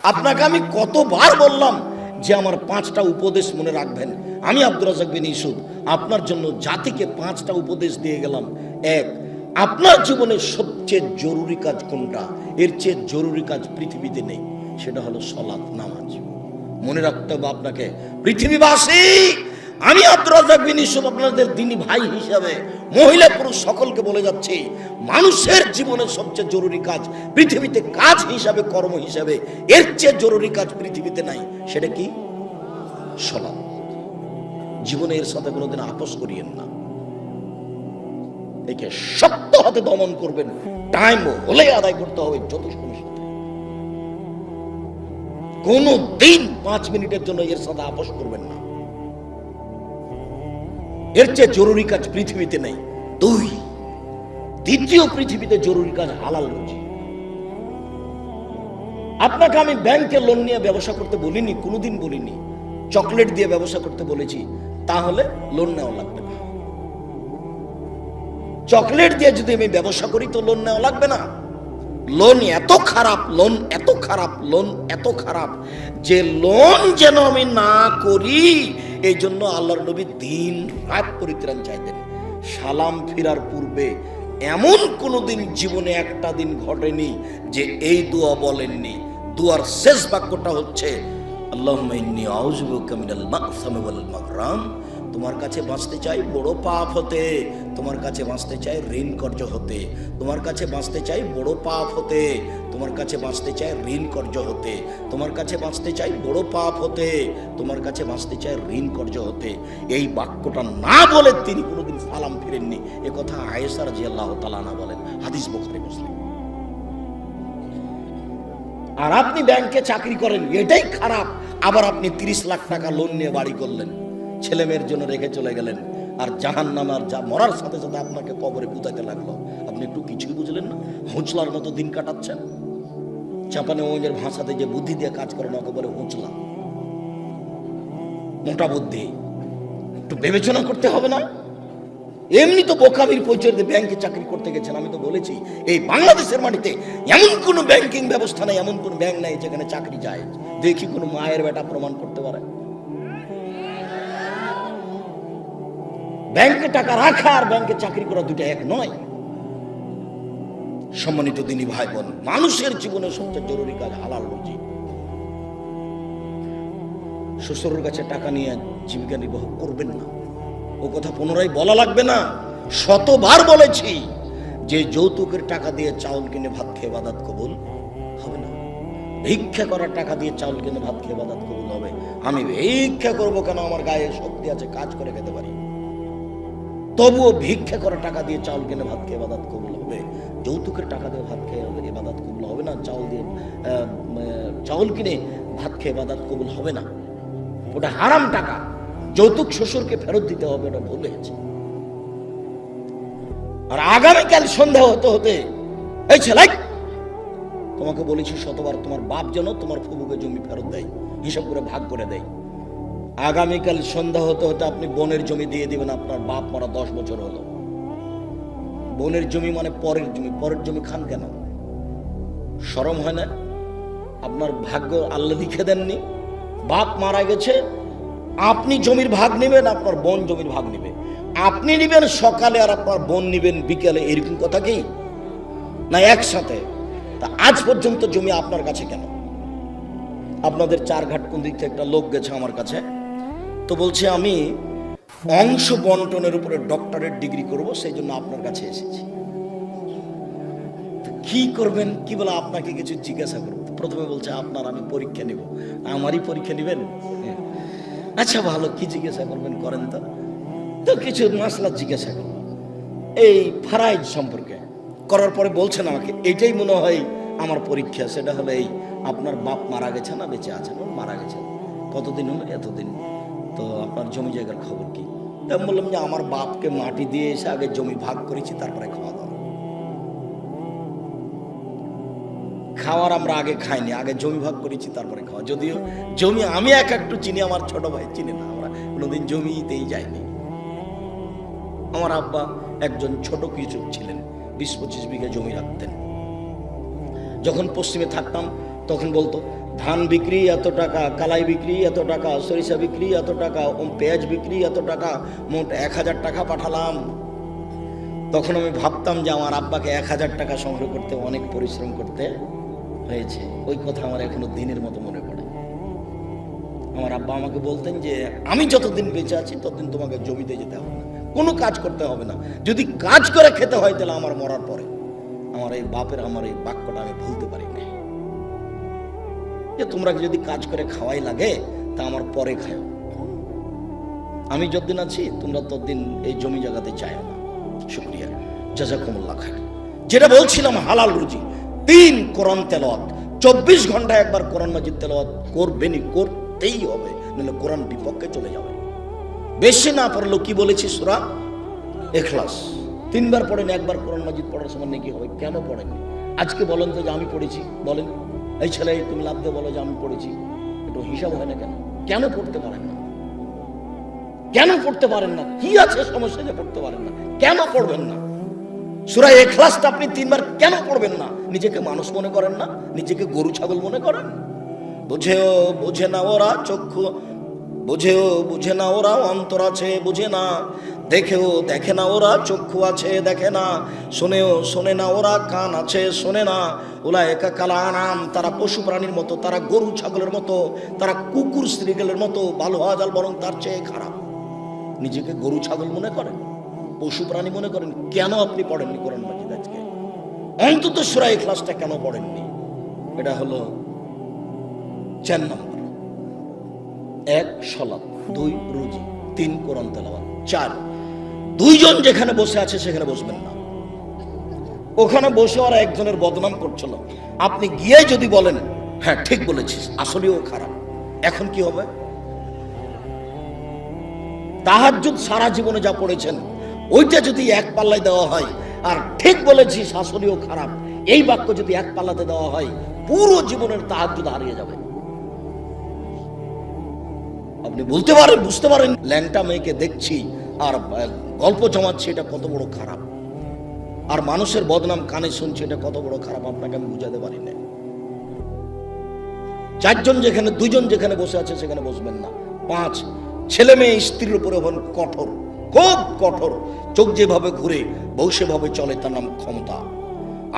আপনাকে আমি কতবার বললাম যে আমার 5টা উপদেশ মনে রাখবেন। আমি আব্দুর রাজ্জাক বিন ইউসুফ আপনার জন্য জাতিকে 5টা উপদেশ দিয়ে গেলাম। এক, আপনার জীবনের সবচেয়ে জরুরি কাজ কোনটা? এর চেয়ে জরুরি কাজ পৃথিবীতে নেই, সেটা হলো সালাত, নামাজ। মনে রাখতে হবে আপনাকে। পৃথিবীবাসী, আমি আব্দুর রাজ্জাক বিন ইউসুফ আপনাদের দ্বীনি ভাই হিসাবে মহিলা পুরুষ সকলকে বলে যাচ্ছি, মানুষের জীবনের সবচেয়ে জরুরি কাজ পৃথিবীতে, কাজ হিসাবে, কর্ম হিসাবে এর চেয়ে জরুরি কাজ পৃথিবীতে নাই। সেটা কি? সালাত। জীবনে এর সাথে কোনোদিন আপোষ করিয়েন না। একে শক্ত হাতে দমন করবেন, টাইম হলে আদায় করতে হবে যত সময় সাথে। কোনো দিন 5 মিনিটের জন্য এর সাথে আপোষ করবেন না। এর চেয়ে জরুরি কাজ পৃথিবীতে নেই। দ্বিতীয় পৃথিবীতে জরুরি কাজ হালাল রুজি। আপনাকে আমি ব্যাংকে লোন নিয়ে ব্যবসা করতে বলিনি, কোনোদিন বলিনি। চকলেট দিয়ে ব্যবসা করতে বলেছি, তাহলে লোন নেওয়া লাগবে না। চকলেট দিয়ে যদি আমি ব্যবসা করি তো লোন নেওয়া লাগবে না। লোন এত খারাপ, লোন এত খারাপ, লোন এত খারাপ যে লোন যেন আমি না করি, এই জন্য আল্লাহর নবী দিন রাত পরিত্রাণ চাইতেন। সালাম ফিরার পূর্বে এমন কোনোদিন জীবনে একটা দিন ঘটেনি যে এই দোয়া বলেননি। দোয়ার শেষ বাক্যটা হচ্ছে আল্লাহুম্মা ইন্নী আউযু বিকা মিনাল মা'সামি ওয়াল মাগরাম। তোমার কাছে বাঁচতে চাই বড় পাপ হতে, তোমার কাছে বাঁচতে চাই ঋণ কর্য হতে, তোমার কাছে বাঁচতে চাই বড় পাপ হতে, তোমার কাছে বাঁচতে চাই ঋণ কর্য হতে, তোমার কাছে বাঁচতে চাই বড় পাপ হতে, তোমার কাছে বাঁচতে চাই ঋণ কর্য হতে। এই বাক্যটা না বলে তিনি কোনোদিন সালাম ফিরেননি। এ কথা আয়েশা রাদিয়াল্লাহু তাআলা আনহা বলেন, হাদিস বুখারী মুসলিম। আর আপনি ব্যাংকে চাকরি করেন, এটাই খারাপ। আবার আপনি 30 লাখ টাকা লোন নিয়ে বাড়ি করলেন, ছেলে মেয়ের জন্য রেখে চলে গেলেন, আর জাহান্নামার যা মরার সাথে সাথে আপনাকে কবরে পুঁতাইতে লাগলো। আপনি একটু কিছুই বুঝলেন না, হুঁচলার মতো দিন কাটাচ্ছেন। চাপানে ওদের ভাষাতে যে বুদ্ধি দিয়ে কাজ করে না, ওকে বলে হুঁচলা, মোটা বুদ্ধি। একটু বিবেচনা করতে হবে না? এমনি তো বোকামির পরিচয় দিয়ে ব্যাংকে চাকরি করতে গেছেন। আমি তো বলেছি এই বাংলাদেশের মাটিতে এমন কোন ব্যাংকিং ব্যবস্থা নাই, এমন কোন ব্যাংক নাই যেখানে চাকরি যায়। দেখি কোন মায়ের বেটা প্রমাণ করতে পারে। ব্যাংকে টাকা রাখা আর ব্যাংকে চাকরি করা দুটো এক নয়। সম্মানিত দিনী ভাই বোন, মানুষের জীবনে সবচেয়ে জরুরি কাজ হালাল রুজি। শ্বশুরের কাছে টাকা নিয়ে জীবিকা নির্বাহ করবেন না। ও কথা পুনরায় বলা লাগবে না, শতবার বলেছি যে যৌতুকের টাকা দিয়ে চাউল কিনে ভাত খেয়ে ইবাদত কবুল হবে না। ভিক্ষা করার টাকা দিয়ে চাউল কিনে ভাত খেয়ে ইবাদত কবুল হবে। আমি ভিক্ষা করবো কেন? আমার গায়ে শক্তি আছে, কাজ করে খেতে পারি। তবুও ভিক্ষা করার টাকা দিয়ে চাউল কিনে ভাত খেয়ে ইবাদত কবুল হবে। যৌতুকের টাকা দিয়ে ভাত খেয়ে ইবাদত কবুল হবে না। চাউল কিনে ভাত খেয়ে ইবাদত কবুল হবে না। ওটা হারাম টাকা। যৌতুক শ্বশুরকে ফেরত দিতে হবে, ওটা ভুল হয়েছে। আর আগামীকাল সন্ধ্যা হতে হতে, এই ছেলে, তোমাকে বলেছি শতবার, তোমার বাপ যেন তোমার ফুবুকে জমি ফেরত দেয়, হিসাব করে ভাগ করে দেয়। আগামীকাল সন্ধ্যা হতে হতে আপনি বোনের জমি দিয়ে দিবেন। আপনার বাপ মারা 10 বছর হলো। বোনের জমি মানে পরের জমি। পরের জমি খান কেন? শরম হয় না? আপনার ভাগ্য আল্লাহ লিখে দেননি? বাপ মারা গেছে, আপনি জমির ভাগ নেবেন, আপনার বোন জমির ভাগ নেবে। আপনি নেবেন সকালে আর আপনার বোন নেবেন বিকেলে, এরকম কথা কি না? একসাথে। তা আজ পর্যন্ত জমি আপনার কাছে কেন? আপনাদের 4 ঘাট কোন দিক থেকে একটা লোক গেছে আমার কাছে, তো বলছে আমি অংশ বন্টনের উপরে ডক্টরেট ডিগ্রি করব, সেই জন্য আপনার কাছে এসেছি। কি করবেন? কি বলে আপনাকে কিছু জিজ্ঞাসা করব। প্রথমে বলছে আপনার আমি পরীক্ষা নিব। আমারই পরীক্ষা নেবেন? আচ্ছা ভালো, কি জিজ্ঞাসা করবেন করেন তো। তো কিছু মাসলা জিজ্ঞাসা করব এই ফারাইজ সম্পর্কে। করার পরে বলছেন আমাকে এইটাই মনে হয় আমার পরীক্ষা। সেটা হলো এই, আপনার বাপ মারা গেছে না বেঁচে আছেন? মারা গেছে। কতদিন হলো? এতদিন। তো আপনার জমি জায়গার খবর কি? তা বললাম যে আমার বাপকে মাটি দিয়ে এসে আগে জমি ভাগ করেছি, তারপরে খাওয়া দাওয়া। খাওয়ার আমরা আগে খাইনি, আগে জমি ভাগ করেছি তারপরে খাওয়া। যদিও জমি আমি একটু চিনি, আমার ছোট ভাই চিনি না। আমরা কোনোদিন জমিতেই যাইনি। আমার আব্বা একজন ছোট কৃষক ছিলেন, 20-25 বিঘা জমি রাখতেন। যখন পশ্চিমে থাকতাম তখন বলতো ধান বিক্রি এত টাকা, কালাই বিক্রি এত টাকা, সরিষা বিক্রি এত টাকা, পেঁয়াজ বিক্রি এত টাকা, মোট 1000 টাকা পাঠালাম। তখন আমি ভাবতাম যে আমার আব্বাকে 1000 টাকা সংগ্রহ করতে অনেক পরিশ্রম করতে হয়েছে। ওই কথা আমার এখনো দিনের মতো মনে পড়ে। আমার আব্বা আমাকে বলতেন যে আমি যতদিন বেঁচে আছি ততদিন তোমাকে জমিতে যেতে হবে না, কোনো কাজ করতে হবে না, যদি কাজ করে খেতে হয় তাহলে আমার মরার পরে। আমার এই বাপের আমার এই বাক্যটা আমি ভুলতে পারি না, যে তোমরা যদি কাজ করে খাওয়াই লাগে তা আমার পরে খাও, আমি যতদিন আছি তোমরা ততদিন এই জমি জায়গাতে চাই না। শুকরিয়া, জাযাকুমুল্লাহ খাইর। যেটা বলছিলাম হালাল রুজি, 3 কোরআন তেলাওয়াত, 24 ঘন্টায় একবার কোরআন মাজিদ তেলাওয়াত করবেনই, করতেই হবে, নাহলে কোরআন বিপক্ষে চলে যাবে। বেশি না পড়লো কি বলেছি সূরা ইখলাস 3 বার পড়েন, একবার কোরআন মাজিদ পড়ার সময় নাকি হবে। কেন পড়েননি আজকে বলেন তো যে আমি পড়েছি? বলেন, এই ছেলে তুমি লাভ দিয়ে বলো যে আমি পড়েছি, একটু হিসাব হয় না কেন? কেন পড়তে পারেন না? কেন পড়তে পারেন না? কি আছে সমস্যা যে পড়তে পারেন না? কেন পড়বেন না? সূরা ইখলাসটা আপনি 3 বার কেন পড়বেন না? নিজেকে মানুষ মনে করেন না? নিজেকে গরু ছাগল মনে করেন? বুঝেও বুঝে না ওরা চক্ষু, বুঝেও বুঝে না ওরা অন্তর আছে বুঝে না, দেখেও দেখে না ওরা চক্ষু আছে দেখে না, শুনেও শোনে না ওরা কান আছে শোনে না। উলাইকা কাল আনাম, তারা পশু প্রাণীর মতো, তারা গরু ছাগলের মতো, তারা কুকুর শ্রীগলের মতো, ভালো হওয়া যাল বরং তার চেয়ে খারাপ। নিজেকে গরু ছাগল মনে করেন, পশু প্রাণী মনে করেন। কেন আপনি পড়েননি কোরআন মাজিদ আজকে? অন্তত সূরা ইখলাসটা কেন পড়েননি? এটা হলো 4 নম্বর। 1 সালাত, 2 রুজি, 3 কোরআন তেলাওয়াত, 4 দুইজন যেখানে বসে আছে সেখানে বসবেন না। ওখানে বসে ওরা একজনের বদনাম করছিল, আপনি গিয়ে যদি বলেন হ্যাঁ ঠিক বলেছিস, আসলেও খারাপ, এখন কি হবে? তাহাজ্জুদ সারা জীবনে যা পড়েছেন ওইটা যদি এক পাল্লায় দেওয়া হয়, আর ঠিক বলেছিস আসলেও খারাপ এই বাক্য যদি এক পাল্লাতে দেওয়া হয়, পুরো জীবনের তাহাজ্জুদ হারিয়ে যাবে। আপনি বলতে পারেন, বুঝতে পারেন ল্যাংটা মেয়েকে দেখছি আর গল্প জমাচ্ছি, এটা কত বড় খারাপ, আর মানুষের বদনাম কানে শুনছি, এটা কত বড় খারাপ, আপনাকে আমি বুঝাতে পারি না। 4 জন যেখানে, 2 জন যেখানে বসে আছে সেখানে বসবেন না। 5 ছেলে মেয়ে স্ত্রীর উপরে হন কঠোর, খুব কঠোর, চোখ যেভাবে ঘুরে বউ সেভাবে চলে, তার নাম ক্ষমতা।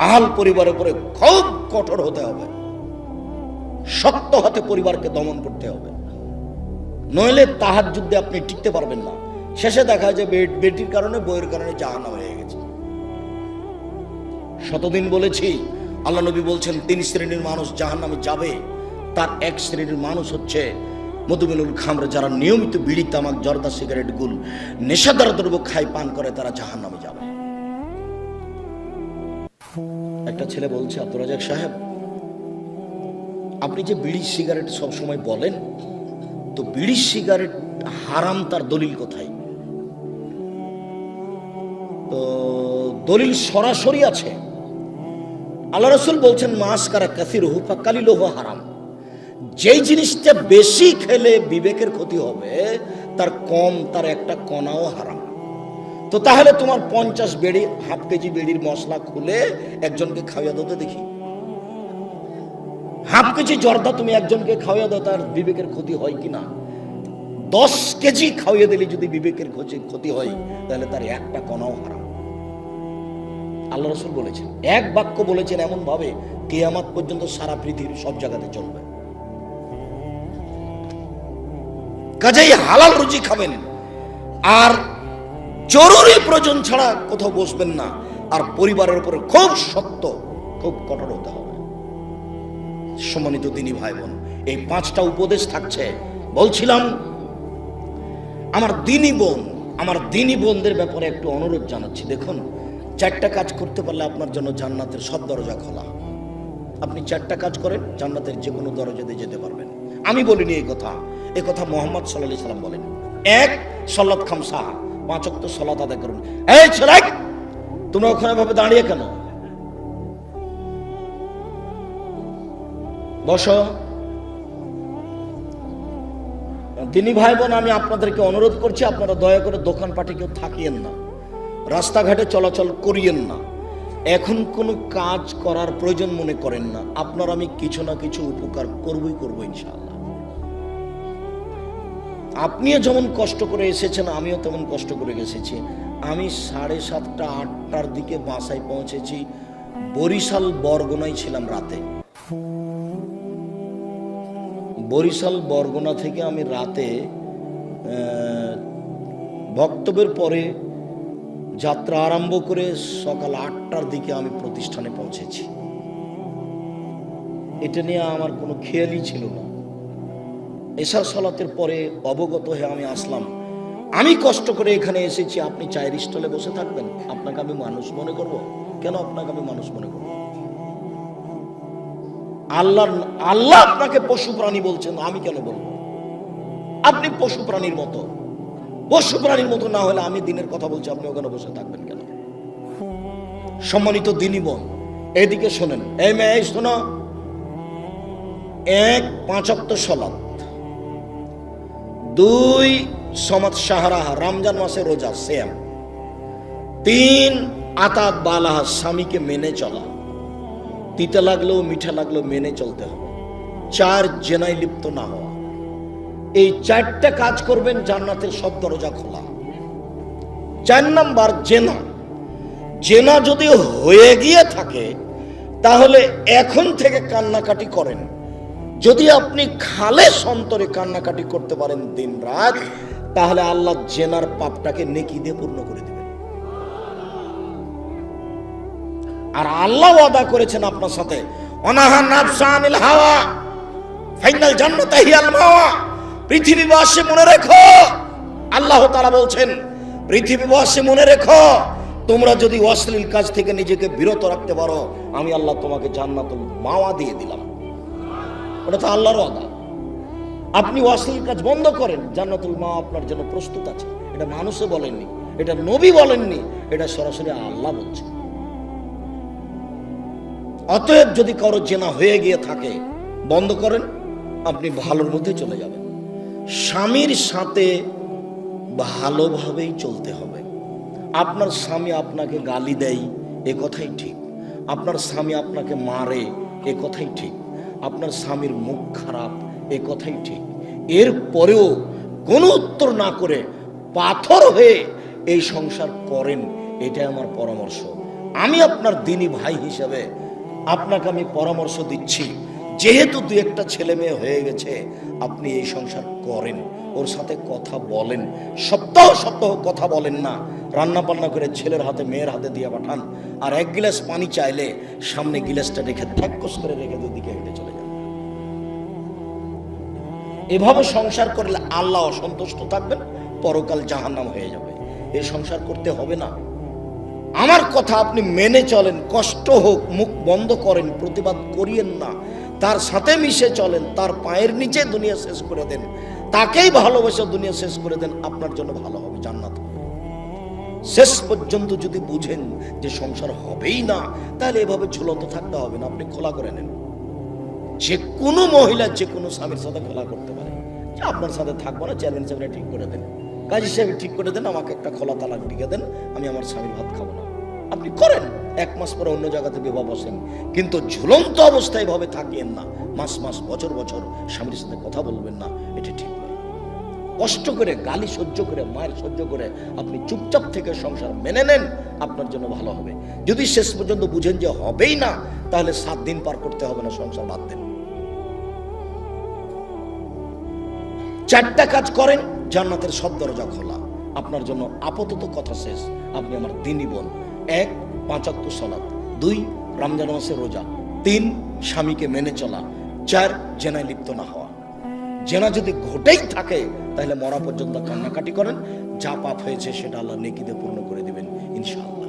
আহাল পরিবারের উপরে খুব কঠোর হতে হবে, শক্ত হাতে পরিবারকে দমন করতে হবে, নইলে তাহাজ্জুদে আপনি টিকতে পারবেন না। শেষে দেখা যায় বেটির কারণে, বইয়ের কারণে জাহান্নাম হয়ে গেছে। শতদিন বলেছি, আল্লাহ নবী বলছেন 3 শ্রেণীর মানুষ জাহান্নামে যাবে। তার 1 শ্রেণীর মানুষ হচ্ছে মধুমিনুল খামর, যারা নিয়মিত বিড়ি তামাক জর্দা সিগারেট গুল নেশাদার দ্রব্য খায় পান করে, তারা জাহান্নামে যাবে। একটা ছেলে বলছে, আব্দুর রাজাক সাহেব আপনি যে বিড়ি সিগারেট সব সময় বলেন, তো বিড়ি সিগারেট হারাম তার দলিল কোথায়? তো দলিল সরাসরি আছে, আল্লাহ রাসূল বলছেন মাসকারা কাসিরুহু ফাকালিলুহু হারাম। যেই জিনিসটা বেশি খেলে বিবেকের ক্ষতি হবে, তার কম, তার একটা কণাও হারাম। তো তাহলে তোমার 50 বেড়ি, হাফ কেজি বেড়ির মশলা খুলে একজনকে খাওয়া দাও তো দেখি। হাফ কেজি জর্দা তুমি একজনকে খাওয়া দাও, তার বিবেকের ক্ষতি হয় কিনা? 10 কেজি খাওয়িয়ে দিলে যদি বিবেকের ক্ষতি হয়, তাহলে তার একটা কণাও হারাম। আল্লাহ রাসূল বলেছেন, এক বাক্য বলেছেন এমন ভাবে কিয়ামত পর্যন্ত সারা পৃথিবীর সব জায়গাতে চলবে। কাজেই হালাল রুজি খাবেন, আর জরুরি প্রয়োজন ছাড়া কোথাও বসবেন না, আর পরিবারের উপরে খুব শক্ত, খুব কঠোর হতে হবে। সম্মানিত দিনী ভাই বোন, এই 5টা উপদেশ থাকছে। বলছিলাম আমার দিনী বোনদের ব্যাপারে একটু অনুরোধ জানাচ্ছি। দেখুন, 4টা কাজ করতে পারলে আপনার জন্য জান্নাতের সব দরজা খোলা। আপনি 4টা কাজ করেন, জান্নাতের যে কোনো দরজাতে যেতে পারবেন। আমি বলিনি এই কথা মুহাম্মদ সাল্লাল্লাহু আলাইহি সাল্লাম বলেন। 1 সালাত খামসা, 5 ওয়াক্ত সালাত আদায় করুন। এই ছেলে, তোমরা ওখানে ভাবে দাঁড়িয়ে কেন? বসো। দিনী ভাই বোন, আমি আপনাদেরকে অনুরোধ করছি, আপনারা দয়া করে দোকানপাটে কেউ থাকিয়েন না, রাস্তাঘাটে চলাচল করিয়েন না। এখন কোনো কাজ করার প্রয়োজন মনে করেন না, আপনার আমি কিছু না কিছু উপকার করবো ইনশাআল্লাহ। আপনিও যেমন কষ্ট করে এসেছেন, আমিও তেমন কষ্ট করে এসেছি। আমি 7:30 8টার দিকে বাসায় পৌঁছেছি, বরিশাল বরগুনায় ছিলাম রাতে। বরিশাল বরগুনা থেকে আমি রাতে বক্তব্যের পরে যাত্রা আরম্ভ করে সকাল 8টার দিকে আমি প্রতিষ্ঠানে পৌঁছেছি। এটা নিয়ে আমার কোনো খেয়ালই ছিল না। এশার সালাতের পরে অবগত হয়ে আমি আসলাম। আমি কষ্ট করে এখানে এসেছি, আপনি চায়ের স্টলে বসে থাকবেন? আপনাকে আমি মানুষ মনে করব? কেন আপনাকে আমি মানুষ মনে করব? আল্লাহ আপনাকে পশু প্রাণী বলছেন, আমি কেন বলবো? আপনি পশু প্রাণীর মতো। পশু প্রাণীর মতো না হলে আমি দিনের কথা বলছি, আপনি ওখানে বসে থাকবেন কেন? সম্মানিত দিনী বোন, এদিকে শোনেন। এই মেয়ে শোনো, 1 5 ওয়াক্ত সালাত, 2 সমাত সাহারা, রমজান মাসে রোজা সিয়াম, 3 আতাত বালাহা, স্বামীকে মেনে চলা, তিতা লাগলেও মিঠা লাগলেও মেনে চলতে হবে, 4 জেনায় লিপ্ত না হওয়া। এই 4টা কাজ করবেন, জান্নাতের সব দরজা খোলা। 4 নাম্বার জেনা। জেনা যদি হয়ে গিয়ে থাকে তাহলে এখন থেকে কান্নাকাটি করেন। যদি আপনি খালেস অন্তরে কান্নাকাটি করতে পারেন দিন রাত, তাহলে আল্লাহ জেনার পাপটাকে নেকি দিয়ে পূর্ণ করে দিবেন। আর আল্লাহ ওয়াদা করেছেন আপনার সাথে, অনাহা নাফসা আনিল হাওয়া ফাইনাল জান্নাতা হিয়াল মাওয়া। পৃথিবীবাসী মনে রেখো, আল্লাহ তাআলা বলছেন, পৃথিবীবাসী মনে রেখো, তোমরা যদি অশ্লীল কাজ থেকে নিজেকে বিরত রাখতে পারো, আমি আল্লাহ তোমাকে জান্নাতুল মাওয়া দিয়ে দিলাম। ওটা তো আল্লাহর ওয়াদা। আপনি অশ্লীল কাজ বন্ধ করেন, জান্নাতুল মাওয়া আপনার জন্য প্রস্তুত আছে। এটা মানুষে বলেননি, এটা নবী বলেননি, এটা সরাসরি আল্লাহ বলছে। অতএব যদি কারো জেনা হয়ে গিয়ে থাকে, বন্ধ করেন, আপনি ভালোর মধ্যে চলে যাবেন। স্বামীর সাথে ভালোভাবেই চলতে হবে। আপনার স্বামী আপনাকে গালি দেয়, এ কথাই ঠিক। আপনার স্বামী আপনাকে মারে, এ কথাই ঠিক। আপনার স্বামীর মুখ খারাপ, এ কথাই ঠিক। এর পরেও কোনো উত্তর না করে পাথর হয়ে এই সংসার করেন, এটাই আমার পরামর্শ। আমি আপনার দিনী ভাই হিসেবে আপনাকে আমি পরামর্শ দিচ্ছি, যেহেতু 2-1টা ছেলে মেয়ে হয়ে গেছে, আপনি এই সংসার করেন, ওর সাথে কথা বলেন। সপ্তাহ সপ্তাহ কথা বলেন না, রান্না বান্না করে ছেলের হাতে মেয়ের হাতে দিয়ে পাঠান। আর 1 গ্লাস পানি চাইলে সামনে গ্লাসটা রেখে ধ্যাক্কস করে রেখে দুদিকে হেঁটে চলে যান। এভাবে সংসার করলে আল্লাহ অসন্তুষ্ট থাকবেন, পরকাল জাহান্নাম হয়ে যাবে। এই সংসার করতে হবে না। আমার কথা আপনি মেনে চলেন, কষ্ট হোক, মুখ বন্ধ করেন, প্রতিবাদ করিয়েন না। তার সাথে মিশে চলেন, তার পায়ের নিচে দুনিয়া শেষ করে দেন, তাকেই ভালোবেসে দুনিয়া শেষ করে দেন, আপনার জন্য ভালো হবে, জান্নাত হবে। শেষ পর্যন্ত যদি বুঝেন যে সংসার হবেই না, তাহলে এভাবে ঝুলন্ত থাকতে হবে না, আপনি খোলা করে নেন। যে কোনো মহিলা যে কোনো স্বামীর সাথে খোলা করতে পারে যে আপনার সাথে থাকবো না, চেয়ারম্যান সাহেবরা ঠিক করে দেন, কাজী সাহেব ঠিক করে দেন, আমাকে একটা খোলা তালাক লিখে দেন, আমি আমার স্বামীর ভাত খাবো না। আপনি করেন, 1 মাস পরে অন্য জায়গাতে বিবাহ বসেন, কিন্তু ঝুলন্ত অবস্থায় এভাবে থাকিয়েন না। মাস মাস বছর বছর স্বামীর সাথে কথা বলবেন না, এটা ঠিক নয়। কষ্ট করে, গালি সহ্য করে, মায়ের সহ্য করে আপনি চুপচাপ থেকে সংসার মেনে নেন, আপনার জন্য ভালো হবে। যদি শেষ পর্যন্ত বুঝেন যে হবেই না, তাহলে 7 দিন পার করতে হবে না, সংসার বাদ দেন। 4টা কাজ করেন, জান্নাতের সব দরজা খোলা। আপনার জন্য আপাতত কথা শেষ। আপনি আমার দিনী বোন। 1 5 ওয়াক্ত সালাত, 2 রমজান মাসে রোজা, 3 স্বামীকে মেনে চলা, 4 জেনায় লিপ্ত না হওয়া। জেনা যদি ঘটেই থাকে তাহলে মরা পর্যন্ত কান্নাকাটি করেন, যা পাপ হয়েছে সেটা আল্লাহ নেকি দিয়ে পূর্ণ করে দিবেন ইনশাআল্লাহ।